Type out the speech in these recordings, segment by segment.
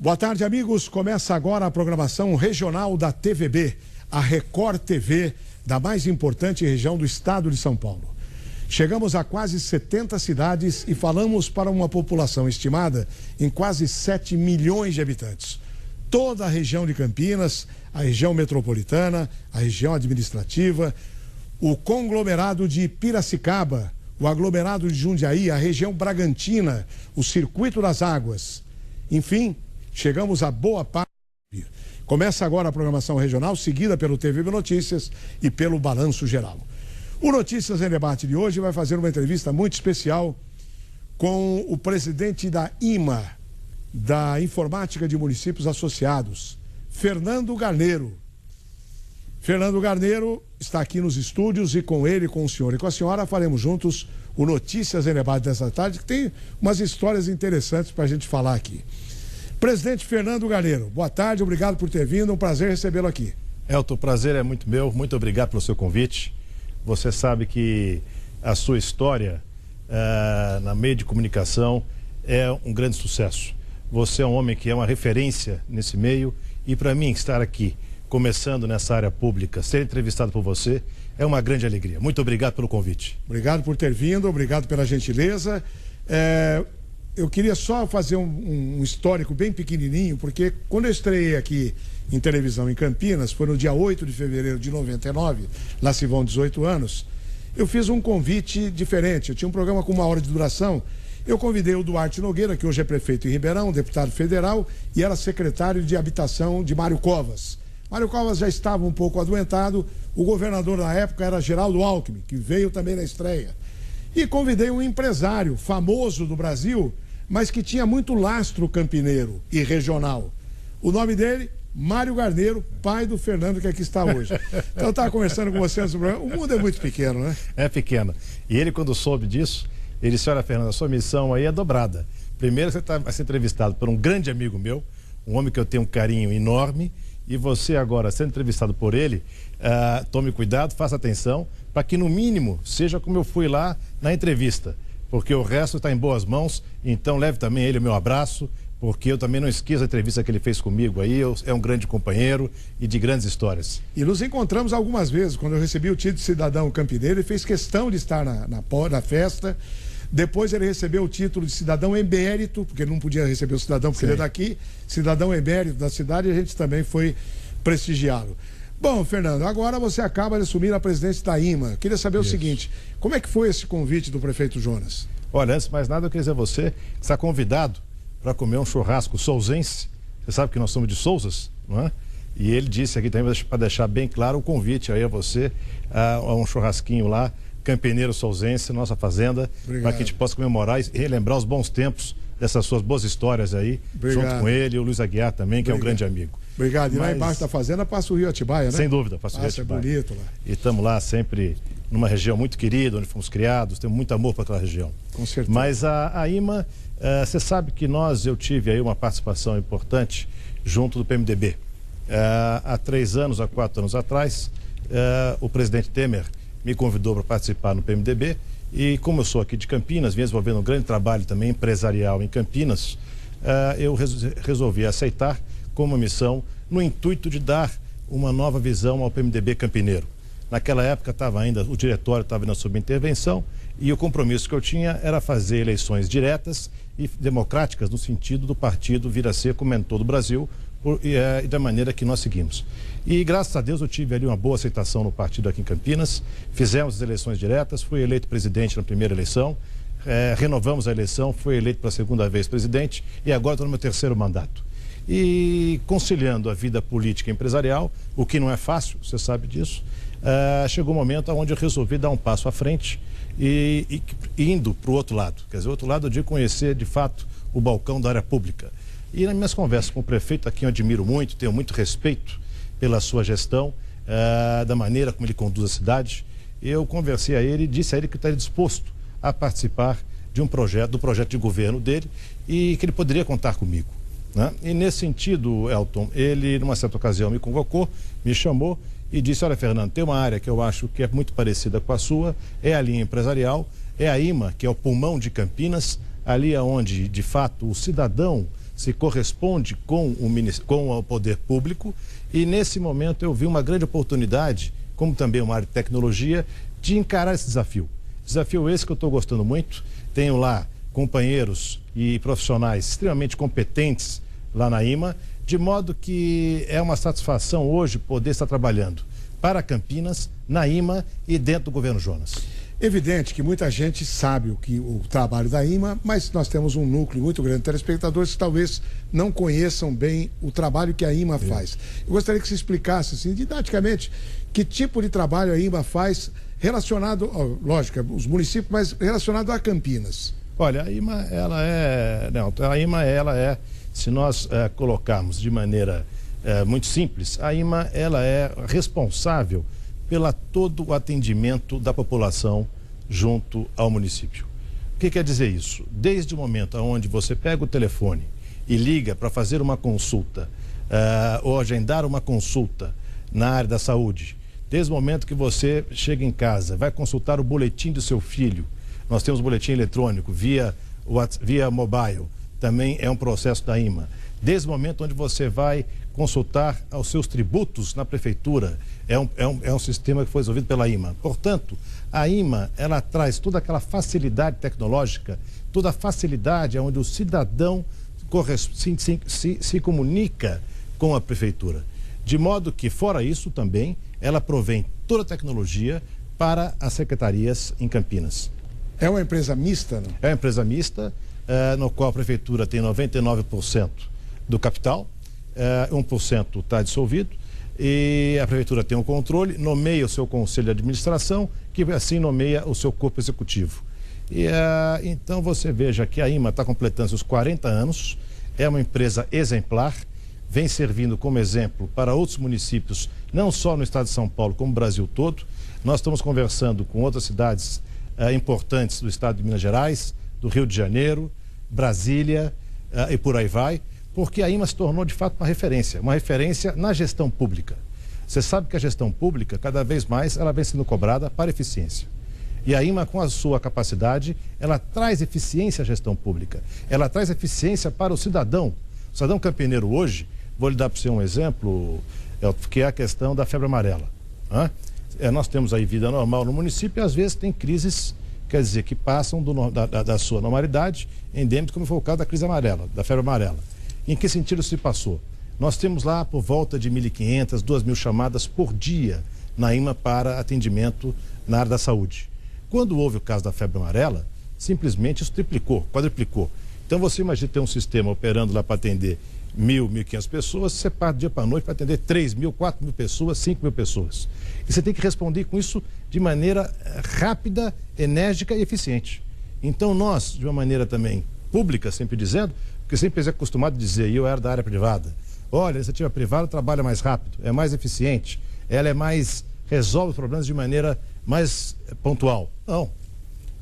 Boa tarde, amigos. Começa agora a programação regional da TVB, a Record TV, da mais importante região do estado de São Paulo. Chegamos a quase 70 cidades e falamos para uma população estimada em quase 7 milhões de habitantes. Toda a região de Campinas, a região metropolitana, a região administrativa, o conglomerado de Piracicaba, o aglomerado de Jundiaí, a região Bragantina, o Circuito das Águas. Enfim, chegamos a boa parte. Começa agora a programação regional, seguida pelo TVB Notícias e pelo Balanço Geral. O Notícias em Debate de hoje vai fazer uma entrevista muito especial com o presidente da IMA, da Informática de Municípios Associados, Fernando Garneiro. Fernando Garneiro está aqui nos estúdios e com ele, com o senhor e com a senhora, faremos juntos o Notícias em Debate dessa tarde, que tem umas histórias interessantes para a gente falar aqui. Presidente Fernando Garneiro, boa tarde, obrigado por ter vindo, um prazer recebê-lo aqui. Elton, o prazer é muito meu, muito obrigado pelo seu convite. Você sabe que a sua história na meio de comunicação é um grande sucesso. Você é um homem que é uma referência nesse meio e para mim estar aqui, começando nessa área pública, ser entrevistado por você, é uma grande alegria. Muito obrigado pelo convite. Obrigado por ter vindo, obrigado pela gentileza. Eu queria só fazer um histórico bem pequenininho, porque quando eu estreiei aqui em televisão em Campinas, foi no dia 8 de fevereiro de 99, lá se vão 18 anos, eu fiz um convite diferente. Eu tinha um programa com 1 hora de duração. Eu convidei o Duarte Nogueira, que hoje é prefeito em Ribeirão, deputado federal, e era secretário de habitação de Mário Covas. Mário Covas já estava um pouco adoentado, o governador na época era Geraldo Alckmin, que veio também na estreia. E convidei um empresário famoso do Brasil, mas que tinha muito lastro campineiro e regional. O nome dele, Mário Garneiro, pai do Fernando, que aqui está hoje. Então eu estava conversando com você sobre o mundo é muito pequeno, né? É pequeno. E ele, quando soube disso, ele disse: olha, Fernando, a sua missão aí é dobrada. Primeiro, você vai ser entrevistado por um grande amigo meu, um homem que eu tenho um carinho enorme, e você agora, sendo entrevistado por ele, tome cuidado, faça atenção, para que no mínimo seja como eu fui lá na entrevista, porque o resto está em boas mãos. Então leve também ele o meu abraço, porque eu também não esqueço a entrevista que ele fez comigo aí. É um grande companheiro e de grandes histórias. E nos encontramos algumas vezes, quando eu recebi o título de cidadão campineiro, ele fez questão de estar na festa. Depois ele recebeu o título de cidadão emérito, porque ele não podia receber o cidadão porque ele é daqui, cidadão emérito da cidade, e a gente também foi prestigiá-lo. Bom, Fernando, agora você acaba de assumir a presidência da IMA. Queria saber o seguinte, como é que foi esse convite do prefeito Jonas? Olha, antes de mais nada, eu queria dizer a você que está convidado para comer um churrasco souzense. Você sabe que nós somos de Souzas, não é? E ele disse aqui também, para deixar bem claro, o convite aí a você, a um churrasquinho lá, Campineiro Souzense, nossa fazenda, para que a gente possa comemorar e relembrar os bons tempos dessas suas boas histórias aí, junto com ele e o Luiz Aguiar também, que é um grande amigo. Obrigado. E lá embaixo da fazenda passa o Rio Atibaia, né? Sem dúvida, passa o Rio Atibaia. É bonito lá. E estamos lá sempre numa região muito querida, onde fomos criados, temos muito amor para aquela região. Com certeza. Mas a IMA, você sabe que eu tive aí uma participação importante junto do PMDB. Há 3 anos, há 4 anos atrás, o presidente Temer me convidou para participar no PMDB e, como eu sou aqui de Campinas, vim desenvolvendo um grande trabalho também empresarial em Campinas, eu resolvi aceitar como missão no intuito de dar uma nova visão ao PMDB campineiro. Naquela época o diretório estava na subintervenção e o compromisso que eu tinha era fazer eleições diretas e democráticas no sentido do partido vir a ser como em todo o Brasil e da maneira que nós seguimos. E graças a Deus eu tive ali uma boa aceitação no partido aqui em Campinas, fizemos as eleições diretas, fui eleito presidente na primeira eleição, renovamos a eleição, fui eleito pela 2ª vez presidente e agora estou no meu 3º mandato. E conciliando a vida política e empresarial, o que não é fácil, você sabe disso, chegou um momento onde eu resolvi dar um passo à frente e indo para o outro lado. Quer dizer, o outro lado de conhecer de fato o balcão da área pública. E nas minhas conversas com o prefeito, a quem eu admiro muito, tenho muito respeito pela sua gestão, da maneira como ele conduz a cidade, eu conversei a ele e disse a ele que estaria disposto a participar do projeto de governo dele e que ele poderia contar comigo, né? E nesse sentido, Elton, ele numa certa ocasião me convocou, me chamou e disse: olha, Fernando, tem uma área que eu acho que é muito parecida com a sua, é a linha empresarial, é a IMA, que é o pulmão de Campinas, ali onde, de fato, o cidadão se corresponde com o poder público, e nesse momento eu vi uma grande oportunidade, como também uma área de tecnologia, de encarar esse desafio. Desafio esse que eu estou gostando muito. Tenho lá companheiros e profissionais extremamente competentes lá na IMA, de modo que é uma satisfação hoje poder estar trabalhando para Campinas, na IMA e dentro do governo Jonas. Evidente que muita gente sabe o trabalho da IMA, mas nós temos um núcleo muito grande de telespectadores que talvez não conheçam bem o trabalho que a IMA faz. Eu gostaria que você explicasse, assim, didaticamente, que tipo de trabalho a IMA faz relacionado, lógico, os municípios, mas relacionado a Campinas. Olha, a IMA, ela é, se nós colocarmos de maneira muito simples, a IMA, ela é responsável pela todo o atendimento da população junto ao município. O que quer dizer isso? Desde o momento onde você pega o telefone e liga para fazer uma consulta ou agendar uma consulta na área da saúde, desde o momento que você chega em casa, vai consultar o boletim do seu filho, nós temos boletim eletrônico via mobile, também é um processo da IMA. Desde o momento onde você vai consultar os seus tributos na prefeitura, é um sistema que foi desenvolvido pela IMA. Portanto, a IMA, ela traz toda aquela facilidade tecnológica, toda a facilidade onde o cidadão se comunica com a prefeitura. De modo que, fora isso também, ela provém toda a tecnologia para as secretarias em Campinas. É uma empresa mista, não? É uma empresa mista, no qual a prefeitura tem 99% do capital, 1% está dissolvido, e a prefeitura tem um controle, nomeia o seu conselho de administração, que assim nomeia o seu corpo executivo. E então você veja que a IMA está completando seus 40 anos, é uma empresa exemplar, vem servindo como exemplo para outros municípios, não só no estado de São Paulo, como no Brasil todo. Nós estamos conversando com outras cidades importantes do estado de Minas Gerais, do Rio de Janeiro, Brasília e por aí vai, porque a IMA se tornou de fato uma referência na gestão pública. Você sabe que a gestão pública, cada vez mais, ela vem sendo cobrada para eficiência. E a IMA, com a sua capacidade, ela traz eficiência à gestão pública. Ela traz eficiência para o cidadão. O cidadão campineiro hoje, vou lhe dar para você um exemplo, que é a questão da febre amarela. Nós temos aí vida normal no município e às vezes tem crises, quer dizer, que passam da sua normalidade, endêmica, como foi o caso da crise amarela, da febre amarela. Em que sentido se passou? Nós temos lá por volta de 1.500, 2.000 chamadas por dia na IMA para atendimento na área da saúde. Quando houve o caso da febre amarela, simplesmente isso triplicou, quadruplicou. Então você imagina ter um sistema operando lá para atender 1.000, 1.500 pessoas, você parte do dia para a noite para atender 3.000, 4.000 pessoas, 5.000 pessoas. E você tem que responder com isso de maneira rápida, enérgica e eficiente. Então nós, de uma maneira também pública, sempre dizendo, porque sempre é acostumado a dizer, e eu era da área privada, olha, a iniciativa privada trabalha mais rápido, é mais eficiente, ela resolve os problemas de maneira mais pontual. Não.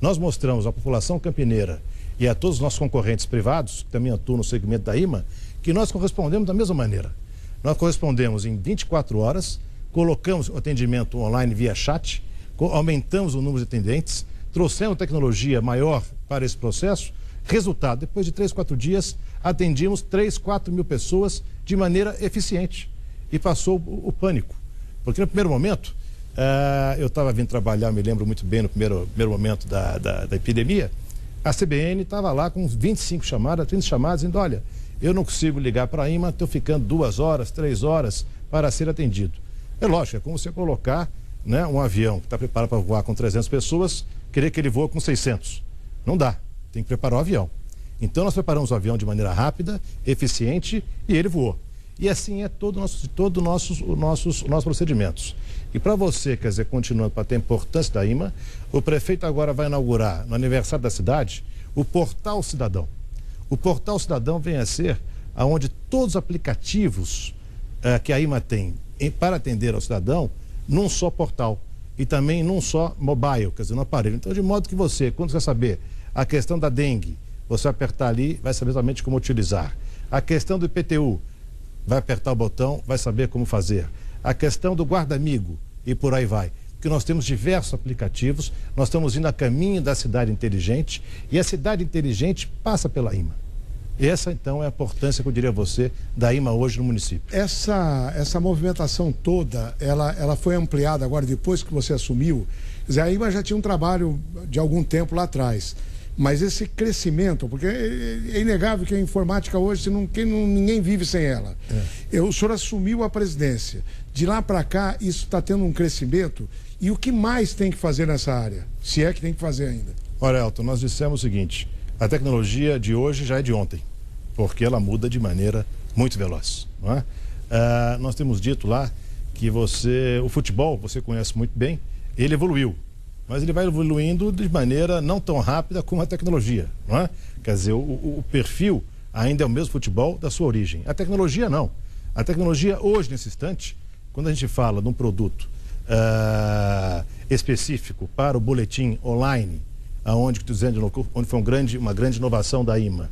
Nós mostramos à população campineira e a todos os nossos concorrentes privados, que também atuam no segmento da IMA, que nós correspondemos da mesma maneira. Nós correspondemos em 24 horas, colocamos o atendimento online via chat, aumentamos o número de atendentes, trouxemos tecnologia maior para esse processo. Resultado, depois de 3, 4 dias, atendimos 3, 4 mil pessoas de maneira eficiente. E passou o pânico. Porque no primeiro momento, eu estava vindo trabalhar, me lembro muito bem, no primeiro momento da epidemia, a CBN estava lá com 25 chamadas, 30 chamadas, dizendo, olha, eu não consigo ligar para a IMA, estou ficando 2 horas, 3 horas para ser atendido. É lógico, é como você colocar, né, um avião que está preparado para voar com 300 pessoas, querer que ele voe com 600. Não dá. Tem que preparar o avião. Então nós preparamos o avião de maneira rápida, eficiente, e ele voou. E assim é todos os nossos procedimentos. E para você, quer dizer, continuando para ter a importância da IMA, o prefeito agora vai inaugurar, no aniversário da cidade, o Portal Cidadão. O Portal Cidadão vem a ser onde todos os aplicativos que a IMA tem para atender ao cidadão, num só portal. E também num só mobile, quer dizer, no aparelho. Então, de modo que você, quando você saber a questão da dengue, você vai apertar ali, vai saber exatamente como utilizar. A questão do IPTU, vai apertar o botão, vai saber como fazer. A questão do guarda-amigo e por aí vai. Porque nós temos diversos aplicativos, nós estamos indo a caminho da cidade inteligente e a cidade inteligente passa pela IMA. Essa, então, é a importância, que eu diria a você, da IMA hoje no município. Essa movimentação toda, ela foi ampliada agora, depois que você assumiu. Quer dizer, a IMA já tinha um trabalho de algum tempo lá atrás. Mas esse crescimento, porque é inegável que a informática hoje, ninguém vive sem ela. O senhor assumiu a presidência. De lá para cá, isso está tendo um crescimento. E o que mais tem que fazer nessa área? Se é que tem que fazer ainda. Olha, Elton, nós dissemos o seguinte: a tecnologia de hoje já é de ontem, porque ela muda de maneira muito veloz. Não é? Nós temos dito lá que o futebol, você conhece muito bem, ele evoluiu. Mas ele vai evoluindo de maneira não tão rápida como a tecnologia, não é? Quer dizer, o perfil ainda é o mesmo futebol da sua origem. A tecnologia não. A tecnologia hoje, nesse instante, quando a gente fala de um produto específico para o boletim online, onde foi uma grande inovação da IMA,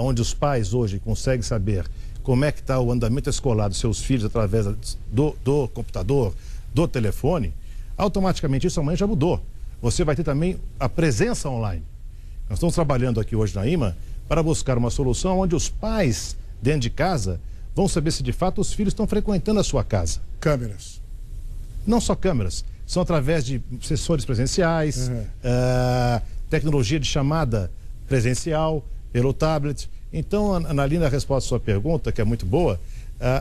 onde os pais hoje conseguem saber como é que está o andamento escolar dos seus filhos através do computador, do telefone, automaticamente isso amanhã já mudou. Você vai ter também a presença online. Nós estamos trabalhando aqui hoje na IMA para buscar uma solução onde os pais, dentro de casa, vão saber se de fato os filhos estão frequentando a sua casa. Câmeras. Não só câmeras, são através de sessões presenciais, tecnologia de chamada presencial, pelo tablet. Então, na linha da resposta à sua pergunta, que é muito boa,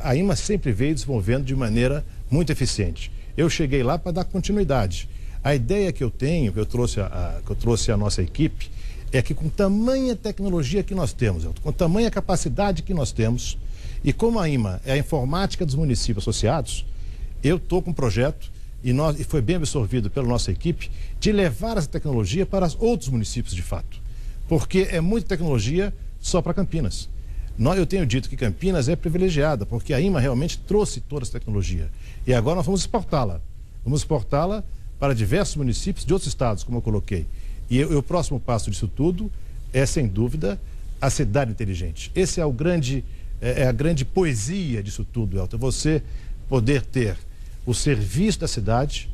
a IMA sempre veio desenvolvendo de maneira muito eficiente. Eu cheguei lá para dar continuidade. A ideia que eu tenho, que eu trouxe à nossa equipe, é que com tamanha tecnologia que nós temos, com tamanha capacidade que nós temos, e como a IMA é a informática dos municípios associados, eu estou com um projeto, e foi bem absorvido pela nossa equipe, de levar essa tecnologia para os outros municípios de fato. Porque é muita tecnologia só para Campinas. Eu tenho dito que Campinas é privilegiada, porque a IMA realmente trouxe toda essa tecnologia. E agora nós vamos exportá-la. Vamos exportá-la para diversos municípios de outros estados, como eu coloquei. E o próximo passo disso tudo é, sem dúvida, a cidade inteligente. Esse é a grande poesia disso tudo, Elton. Você poder ter o serviço da cidade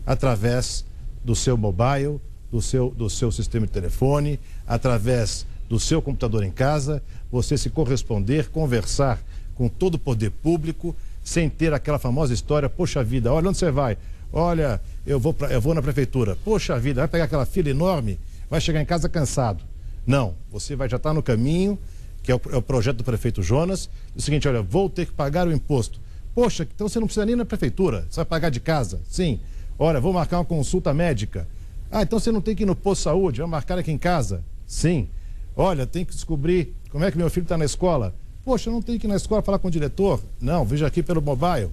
através do seu mobile, do seu sistema de telefone, através do seu computador em casa, você se corresponder, conversar com todo o poder público, sem ter aquela famosa história: poxa vida, olha onde você vai, olha, eu vou na prefeitura, poxa vida, vai pegar aquela fila enorme, vai chegar em casa cansado. Não, você vai já estar no caminho, que é o projeto do prefeito Jonas, o seguinte: olha, vou ter que pagar o imposto. Poxa, então você não precisa nem ir na prefeitura, você vai pagar de casa? Sim. Olha, vou marcar uma consulta médica. Então você não tem que ir no posto de saúde, vai marcar aqui em casa? Sim. Olha, tem que descobrir como é que meu filho está na escola. Poxa, eu não tenho que ir na escola falar com o diretor? Não, veja aqui pelo mobile.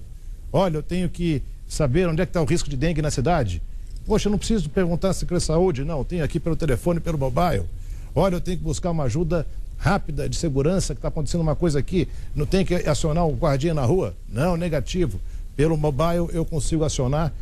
Olha, eu tenho que saber onde é que está o risco de dengue na cidade. Poxa, eu não preciso perguntar se quer saúde, não, eu tenho aqui pelo telefone, pelo mobile. Olha, eu tenho que buscar uma ajuda rápida de segurança, que está acontecendo uma coisa aqui, não tem que acionar o guardinha na rua? Não, negativo. Pelo mobile eu consigo acionar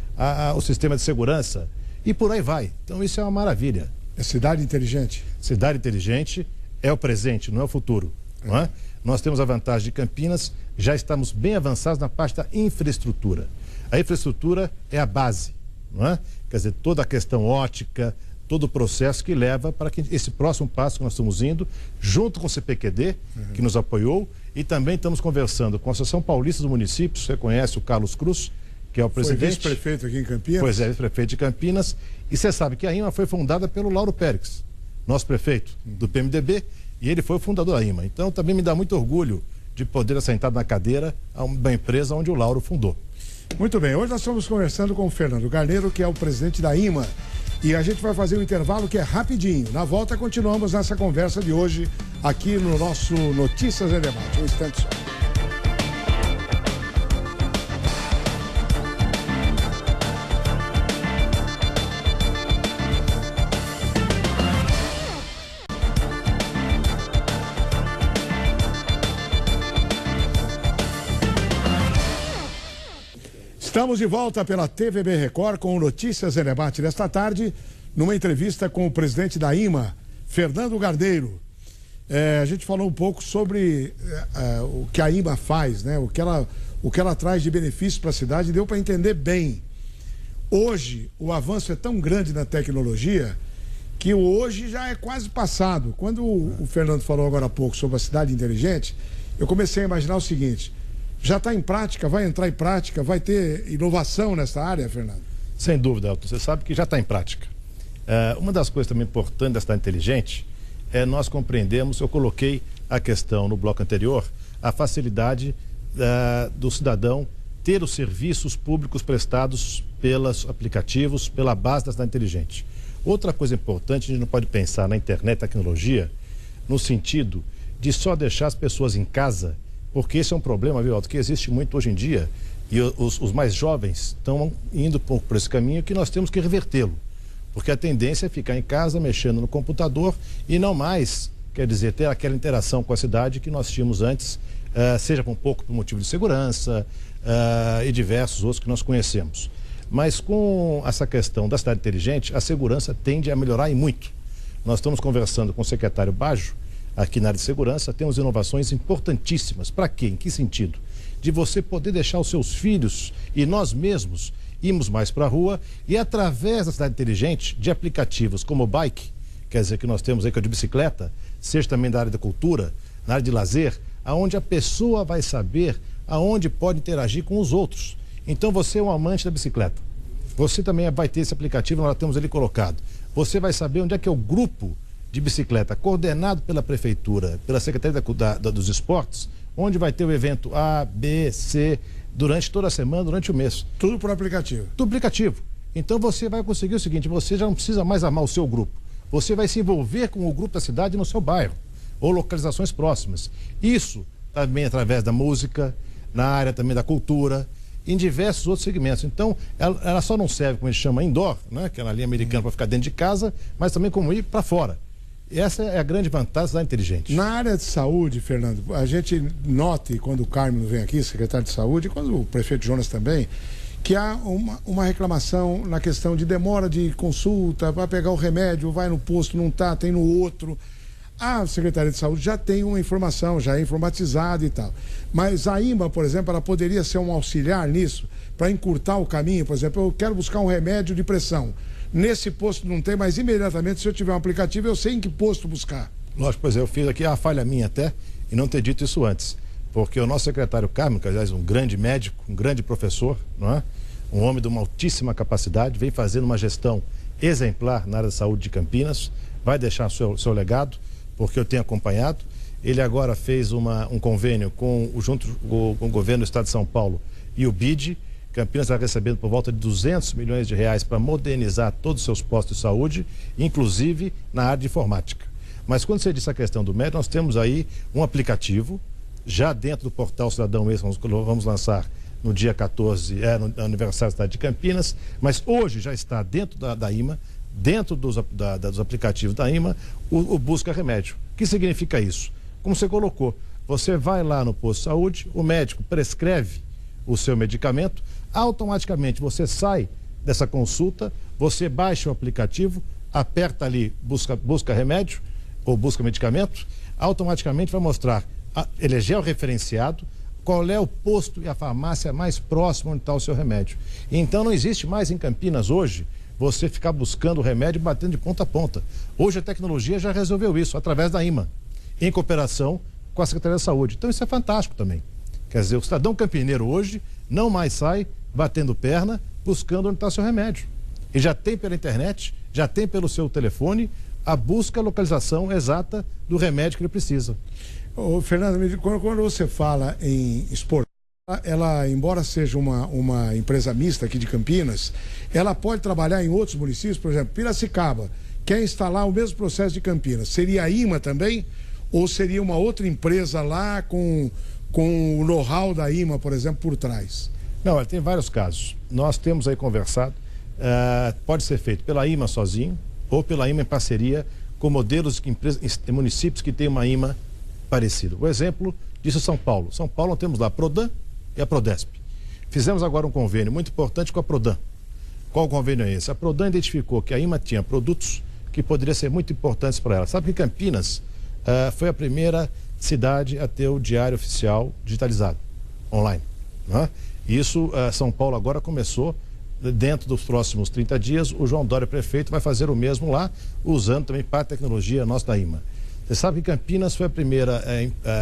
o sistema de segurança. E por aí vai. Então isso é uma maravilha. É cidade inteligente? Cidade inteligente é o presente, não é o futuro. Não é? Nós temos a vantagem de Campinas, já estamos bem avançados na parte da infraestrutura. A infraestrutura é a base, não é? Quer dizer, toda a questão ótica, todo o processo que leva para que esse próximo passo que nós estamos indo, junto com o CPQD, que nos apoiou, e também estamos conversando com a Associação Paulista dos Municípios. Você conhece o Carlos Cruz, que é o presidente. Foi vice-prefeito aqui em Campinas? Pois é, vice-prefeito de Campinas. E você sabe que a IMA foi fundada pelo Lauro Pérez, nosso prefeito do PMDB, e ele foi o fundador da IMA. Então também me dá muito orgulho de poder estar sentado na cadeira a uma empresa onde o Lauro fundou. Muito bem, hoje nós estamos conversando com o Fernando Garneiro, que é o presidente da IMA. E a gente vai fazer um intervalo que é rapidinho. Na volta continuamos nessa conversa de hoje aqui no nosso Notícias em Debate. Um instante só. Estamos de volta pela TVB Record com Notícias em Debate desta tarde, numa entrevista com o presidente da IMA, Fernando Garneiro. A gente falou um pouco sobre o que a IMA faz, né? O que ela traz de benefícios para a cidade, deu para entender bem. Hoje, o avanço é tão grande na tecnologia que hoje já é quase passado. Quando o Fernando falou agora há pouco sobre a cidade inteligente, eu comecei a imaginar o seguinte: já está em prática, vai entrar em prática, vai ter inovação nessa área, Fernando? Sem dúvida, Elton, você sabe que já está em prática. Uma das coisas também importantes da cidade inteligente é nós compreendermos, eu coloquei a questão no bloco anterior, a facilidade do cidadão ter os serviços públicos prestados pelos aplicativos, pela base da cidade inteligente. Outra coisa importante, a gente não pode pensar na internet, tecnologia, no sentido de só deixar as pessoas em casa, porque esse é um problema, viu, Alto, que existe muito hoje em dia, e os mais jovens estão indo por esse caminho que nós temos que revertê-lo, porque a tendência é ficar em casa, mexendo no computador e não mais, quer dizer, ter aquela interação com a cidade que nós tínhamos antes, seja um pouco por motivo de segurança e diversos outros que nós conhecemos. Mas com essa questão da cidade inteligente, a segurança tende a melhorar e muito. Nós estamos conversando com o secretário Baggio, aqui na área de segurança, temos inovações importantíssimas. Para quê? Em que sentido? De você poder deixar os seus filhos e nós mesmos irmos mais para a rua e através da cidade inteligente, de aplicativos como o Bike, quer dizer, que nós temos aí que é de bicicleta, seja também da área da cultura, na área de lazer, aonde a pessoa vai saber aonde pode interagir com os outros. Então você é um amante da bicicleta, você também vai ter esse aplicativo, nós temos ali colocado. Você vai saber onde é que é o grupo de bicicleta coordenado pela prefeitura, pela Secretaria dos Esportes, onde vai ter o evento A, B, C, durante toda a semana, durante o mês. Tudo por aplicativo. Tudo aplicativo. Então você vai conseguir o seguinte, você já não precisa mais amar o seu grupo, você vai se envolver com o grupo da cidade no seu bairro, ou localizações próximas. Isso também através da música, na área também da cultura, em diversos outros segmentos. Então, ela só não serve, como a gente chama, indoor, né? Que é na linha americana para ficar dentro de casa, mas também como ir para fora. E essa é a grande vantagem da inteligente. Na área de saúde, Fernando, a gente nota, quando o Carmen vem aqui, secretário de saúde, e quando o prefeito Jonas também, que há uma reclamação na questão de demora de consulta, vai pegar o remédio, vai no posto, não tá, tem no outro. A Secretaria de Saúde já tem uma informação, já é informatizada e tal. Mas a IMA, por exemplo, ela poderia ser um auxiliar nisso, para encurtar o caminho. Por exemplo, eu quero buscar um remédio de pressão. Nesse posto não tem, mas imediatamente, se eu tiver um aplicativo, eu sei em que posto buscar. Lógico, pois é, eu fiz aqui a falha minha até, e não ter dito isso antes. Porque o nosso secretário Carmen, que aliás um grande médico, um grande professor, não é? Um homem de uma altíssima capacidade, vem fazendo uma gestão exemplar na área da saúde de Campinas, vai deixar seu legado, porque eu tenho acompanhado. Ele agora fez um convênio junto com o governo do estado de São Paulo e o BID. Campinas está recebendo por volta de 200 milhões de reais para modernizar todos os seus postos de saúde, inclusive na área de informática. Mas quando você disse a questão do médico, nós temos aí um aplicativo, já dentro do portal Cidadão mesmo, vamos lançar no dia 14, no aniversário da cidade de Campinas, mas hoje já está dentro da IMA, dentro dos aplicativos da IMA, o Busca Remédio. O que significa isso? Como você colocou, você vai lá no posto de saúde, o médico prescreve o seu medicamento, automaticamente você sai dessa consulta, você baixa o aplicativo, aperta ali busca remédio ou busca medicamento, automaticamente vai mostrar, ele é georreferenciado, qual é o posto e a farmácia mais próxima onde está o seu remédio. Então não existe mais em Campinas hoje você ficar buscando o remédio e batendo de ponta a ponta. Hoje a tecnologia já resolveu isso através da IMA, em cooperação com a Secretaria da Saúde. Então isso é fantástico também. Quer dizer, o cidadão campineiro hoje não mais sai batendo perna buscando onde está o seu remédio. E já tem pela internet, já tem pelo seu telefone a busca, a localização exata do remédio que ele precisa. Ô, Fernando, quando você fala em exportar, ela, embora seja uma empresa mista aqui de Campinas, ela pode trabalhar em outros municípios, por exemplo, Piracicaba, quer instalar o mesmo processo de Campinas. Seria a IMA também? Ou seria uma outra empresa lá com o know-how da IMA, por exemplo, por trás? Não, tem vários casos. Nós temos aí conversado, pode ser feito pela IMA sozinho ou pela IMA em parceria com modelos de empresas, municípios que têm uma IMA parecida. O exemplo disso é São Paulo. São Paulo nós temos lá a Prodan e a Prodesp. Fizemos agora um convênio muito importante com a Prodan. Qual convênio é esse? A Prodan identificou que a IMA tinha produtos que poderiam ser muito importantes para ela. Sabe que Campinas foi a primeira cidade a ter o diário oficial digitalizado, online. Né? Isso, São Paulo agora começou dentro dos próximos 30 dias, o João Dória, prefeito, vai fazer o mesmo lá, usando também para a tecnologia nossa da IMA. Você sabe que Campinas foi a primeira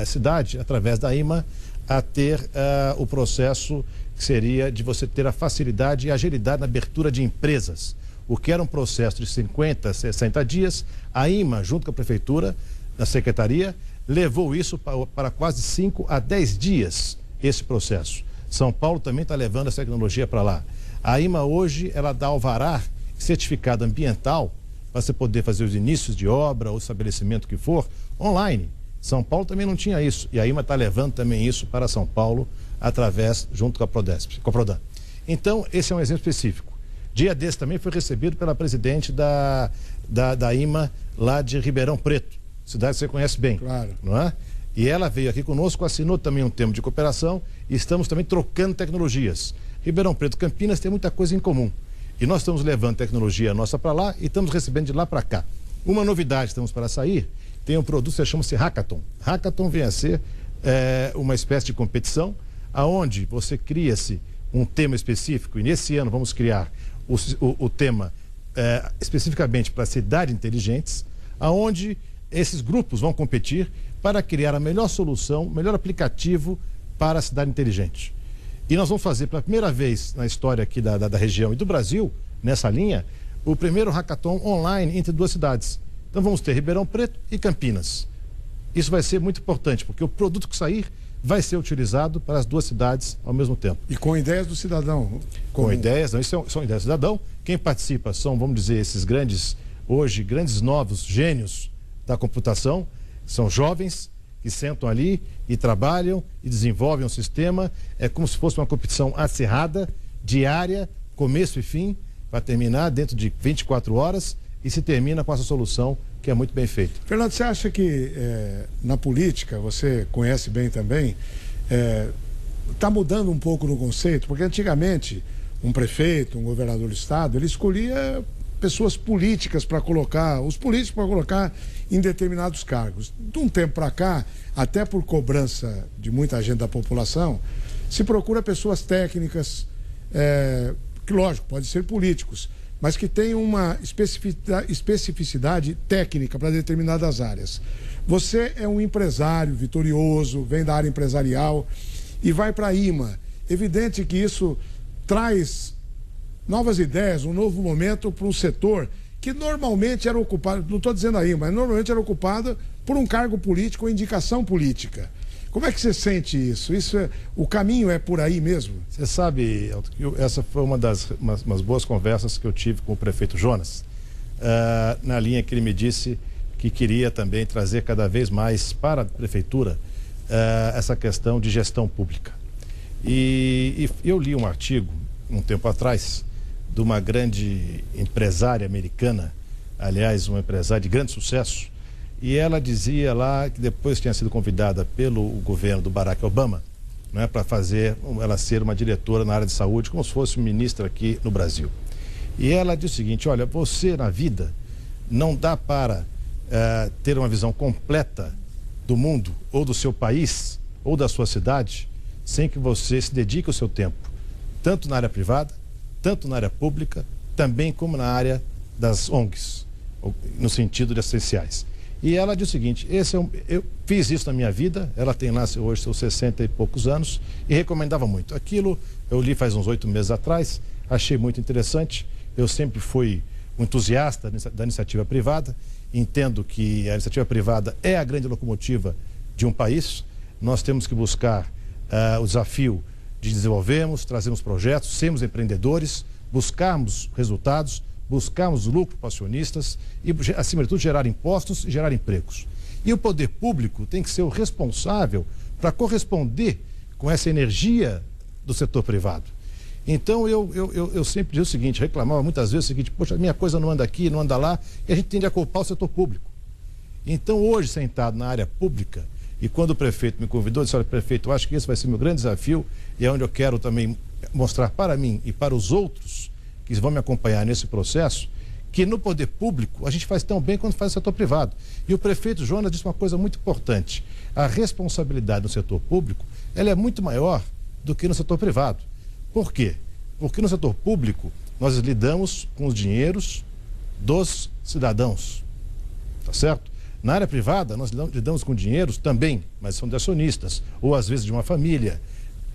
cidade, através da IMA, a ter o processo que seria de você ter a facilidade e agilidade na abertura de empresas. O que era um processo de 50, 60 dias, a IMA, junto com a prefeitura, a secretaria, levou isso para quase 5 a 10 dias, esse processo. São Paulo também está levando essa tecnologia para lá. A IMA hoje, ela dá alvará, certificado ambiental, para você poder fazer os inícios de obra ou estabelecimento que for, online. São Paulo também não tinha isso. E a IMA está levando também isso para São Paulo, junto com a Prodesp, com a Prodan. Então, esse é um exemplo específico. Dia desse também foi recebido pela presidente da IMA, lá de Ribeirão Preto, cidade que você conhece bem. Claro. Não é? E ela veio aqui conosco, assinou também um termo de cooperação e estamos também trocando tecnologias. Ribeirão Preto e Campinas tem muita coisa em comum. E nós estamos levando tecnologia nossa para lá e estamos recebendo de lá para cá. Uma novidade, estamos para sair, tem um produto que chama-se Hackathon. Hackathon vem a ser uma espécie de competição, aonde você cria-se um tema específico, e nesse ano vamos criar o tema especificamente para cidades inteligentes, aonde esses grupos vão competir para criar a melhor solução, o melhor aplicativo para a cidade inteligente. E nós vamos fazer pela primeira vez na história aqui da região e do Brasil, nessa linha, o primeiro hackathon online entre duas cidades. Então vamos ter Ribeirão Preto e Campinas. Isso vai ser muito importante, porque o produto que sair vai ser utilizado para as duas cidades ao mesmo tempo. E com ideias do cidadão. Com ideias, não, isso são ideias do cidadão. Quem participa são, vamos dizer, esses grandes novos gênios da computação, são jovens que sentam ali e trabalham e desenvolvem um sistema, é como se fosse uma competição acirrada, diária, começo e fim, para terminar dentro de 24 horas e se termina com essa solução que é muito bem feita. Fernando, você acha que na política, você conhece bem também, está mudando um pouco no conceito? Porque antigamente um prefeito, um governador do estado, ele escolhia pessoas políticas para colocar, os políticos para colocar em determinados cargos. De um tempo para cá, até por cobrança de muita gente da população, se procura pessoas técnicas, que lógico, pode ser políticos, mas que tenham uma especificidade técnica para determinadas áreas. Você é um empresário vitorioso, vem da área empresarial e vai para a IMA. Evidente que isso traz novas ideias, um novo momento para um setor que normalmente era ocupado, não estou dizendo aí, mas normalmente era ocupado por um cargo político ou indicação política. Como é que você sente isso? O caminho é por aí mesmo? Você sabe, essa foi umas boas conversas que eu tive com o prefeito Jonas, na linha que ele me disse que queria também trazer cada vez mais para a prefeitura essa questão de gestão pública. E eu li um artigo, um tempo atrás, de uma grande empresária americana, aliás, uma empresária de grande sucesso, e ela dizia lá que depois tinha sido convidada pelo governo do Barack Obama, né, para fazer ela ser uma diretora na área de saúde, como se fosse ministra aqui no Brasil. E ela disse o seguinte: olha, você na vida não dá para ter uma visão completa do mundo, ou do seu país, ou da sua cidade, sem que você se dedique o seu tempo, tanto na área privada, tanto na área pública, também como na área das ONGs, no sentido de essenciais. E ela diz o seguinte: eu fiz isso na minha vida, ela tem lá hoje seus 60 e poucos anos, e recomendava muito. Aquilo eu li faz uns 8 meses atrás, achei muito interessante. Eu sempre fui um entusiasta da iniciativa privada, entendo que a iniciativa privada é a grande locomotiva de um país. Nós temos que buscar o desafio de desenvolvermos, trazermos projetos, sermos empreendedores, buscarmos resultados, buscarmos lucro para acionistas e, acima de tudo, gerar impostos e gerar empregos. E o poder público tem que ser o responsável para corresponder com essa energia do setor privado. Então, eu sempre digo o seguinte, reclamava muitas vezes o seguinte: poxa, minha coisa não anda aqui, não anda lá, e a gente tende a culpar o setor público. Então, hoje, sentado na área pública, e quando o prefeito me convidou, eu disse: olha, prefeito, eu acho que esse vai ser meu grande desafio e é onde eu quero também mostrar para mim e para os outros que vão me acompanhar nesse processo, que no poder público a gente faz tão bem quanto faz no setor privado. E o prefeito Jonas disse uma coisa muito importante: a responsabilidade no setor público, ela é muito maior do que no setor privado. Por quê? Porque no setor público nós lidamos com os dinheiros dos cidadãos, tá certo? Na área privada nós lidamos com dinheiros também, mas são de acionistas ou às vezes de uma família.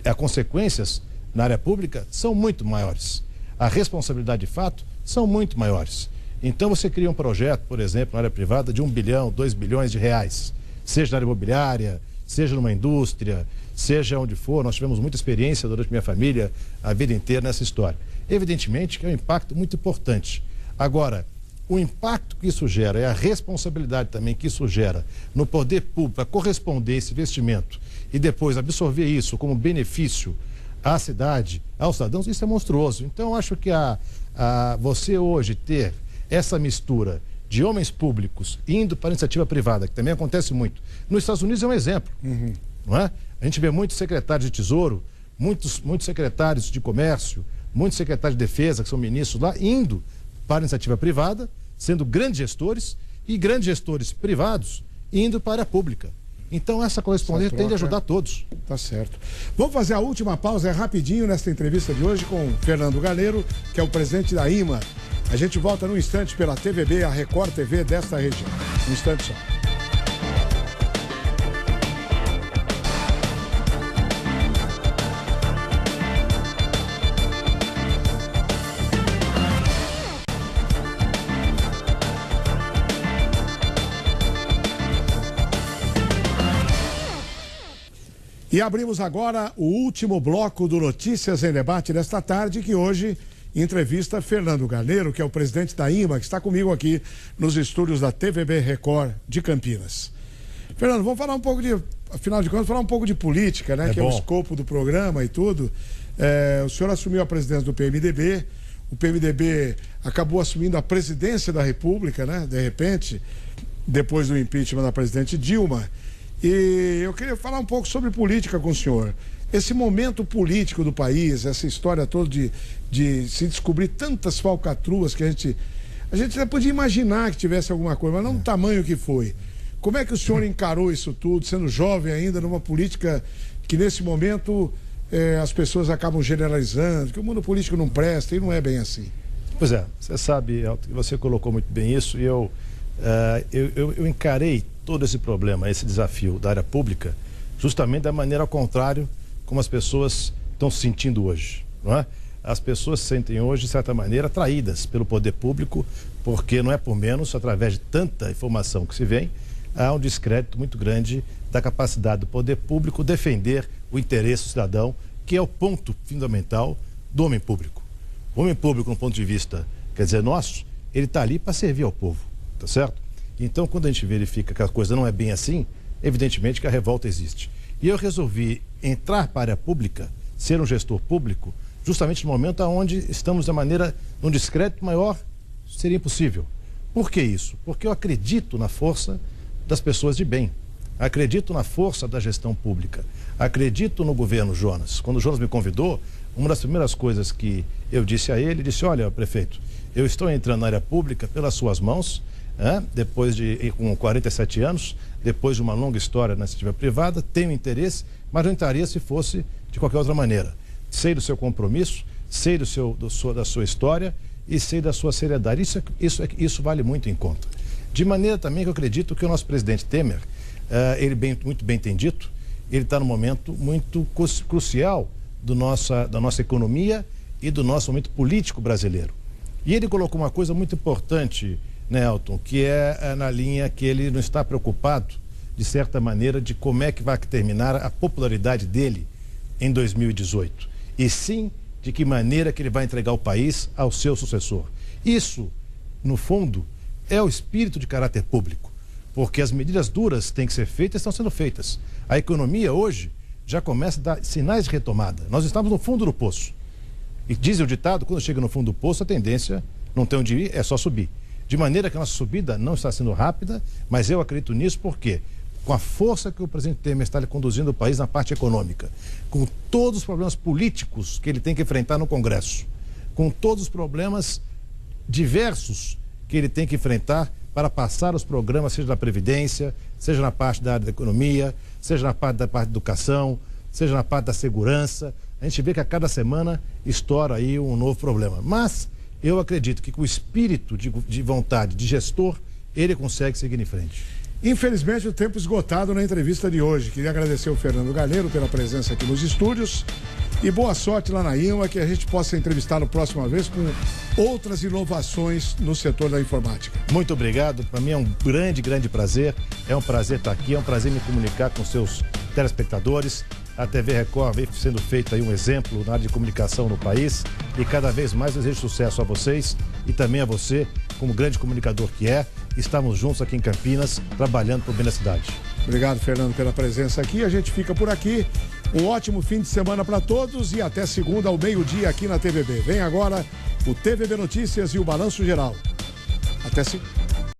As consequências na área pública são muito maiores. A responsabilidade de fato são muito maiores. Então você cria um projeto, por exemplo, na área privada de 1 bilhão, 2 bilhões de reais, seja na área imobiliária, seja numa indústria, seja onde for. Nós tivemos muita experiência durante minha família a vida inteira nessa história. Evidentemente que é um impacto muito importante. Agora, o impacto que isso gera e a responsabilidade também que isso gera no poder público a corresponder a esse investimento e depois absorver isso como benefício à cidade, aos cidadãos, isso é monstruoso. Então, eu acho que você hoje ter essa mistura de homens públicos indo para a iniciativa privada, que também acontece muito. Nos Estados Unidos é um exemplo, não é? A gente vê muitos secretários de Tesouro, muitos secretários de Comércio, muitos secretários de Defesa, que são ministros lá, indo para a iniciativa privada, sendo grandes gestores, e grandes gestores privados indo para a pública. Então essa correspondência tem de ajudar todos. Tá certo. Vamos fazer a última pausa, rapidinho, nesta entrevista de hoje com Fernando Galheiro, que é o presidente da IMA. A gente volta num instante pela TVB, a Record TV desta região. Um instante só. E abrimos agora o último bloco do Notícias em Debate desta tarde, que hoje entrevista Fernando Galheiro, que é o presidente da IMA, que está comigo aqui nos estúdios da TVB Record de Campinas. Fernando, vamos falar um pouco afinal de contas, falar um pouco de política, né? Que é o escopo do programa e tudo. O senhor assumiu a presidência do PMDB, o PMDB acabou assumindo a presidência da República, né? De repente, depois do impeachment da presidente Dilma. E eu queria falar um pouco sobre política com o senhor. Esse momento político do país, essa história toda de se descobrir tantas falcatruas que a gente já podia imaginar que tivesse alguma coisa, mas não do tamanho que foi. Como é que o senhor encarou isso tudo, sendo jovem ainda, numa política que nesse momento as pessoas acabam generalizando, que o mundo político não presta e não é bem assim? Pois é, você sabe, Elton, que você colocou muito bem isso e eu encarei todo esse problema, esse desafio da área pública, justamente da maneira ao contrário como as pessoas estão se sentindo hoje, não é? As pessoas se sentem hoje, de certa maneira, atraídas pelo poder público, porque não é por menos, através de tanta informação que se vem, há um descrédito muito grande da capacidade do poder público defender o interesse do cidadão, que é o ponto fundamental do homem público. O homem público, no ponto de vista, quer dizer, nosso, ele está ali para servir ao povo, tá certo? Então, quando a gente verifica que a coisa não é bem assim, evidentemente que a revolta existe. E eu resolvi entrar para a área pública, ser um gestor público, justamente no momento onde estamos num descrédito maior, seria impossível. Por que isso? Porque eu acredito na força das pessoas de bem, acredito na força da gestão pública, acredito no governo Jonas. Quando o Jonas me convidou, uma das primeiras coisas que eu disse a ele, olha, prefeito, eu estou entrando na área pública pelas suas mãos, depois com 47 anos, depois de uma longa história na iniciativa privada, tenho interesse, mas não entraria se fosse de qualquer outra maneira. Sei do seu compromisso, sei da sua história e sei da sua seriedade. Isso vale muito em conta. De maneira também que eu acredito que o nosso presidente Temer, muito bem tem dito, ele está num momento muito crucial da nossa economia e do nosso momento político brasileiro. E ele colocou uma coisa muito importante, né, Elton, que é na linha que ele não está preocupado, de certa maneira, de como é que vai terminar a popularidade dele em 2018. E sim, de que maneira que ele vai entregar o país ao seu sucessor. Isso, no fundo, é o espírito de caráter público, porque as medidas duras têm que ser feitas e estão sendo feitas. A economia hoje já começa a dar sinais de retomada. Nós estamos no fundo do poço. E diz o ditado, quando chega no fundo do poço, a tendência não tem onde ir, é só subir. De maneira que a nossa subida não está sendo rápida, mas eu acredito nisso porque, com a força que o presidente Temer está conduzindo o país na parte econômica, com todos os problemas políticos que ele tem que enfrentar no Congresso, com todos os problemas diversos que ele tem que enfrentar para passar os programas, seja da Previdência, seja na parte da área da economia, seja na parte da educação, seja na parte da segurança, a gente vê que a cada semana estoura aí um novo problema. Mas eu acredito que com o espírito de vontade de gestor, ele consegue seguir em frente. Infelizmente, o tempo esgotado na entrevista de hoje. Queria agradecer ao Fernando Galheiro pela presença aqui nos estúdios e boa sorte lá na INMA, que a gente possa entrevistá-lo próxima vez com outras inovações no setor da informática. Muito obrigado, para mim é um grande prazer, é um prazer estar aqui, é um prazer me comunicar com seus telespectadores. A TV Record vem sendo feito aí um exemplo na área de comunicação no país e cada vez mais desejo sucesso a vocês e também a você, como grande comunicador que é. Estamos juntos aqui em Campinas, trabalhando por bem da cidade. Obrigado, Fernando, pela presença aqui. A gente fica por aqui. Um ótimo fim de semana para todos e até segunda ao meio-dia aqui na TVB. Vem agora o TVB Notícias e o Balanço Geral. Até segunda.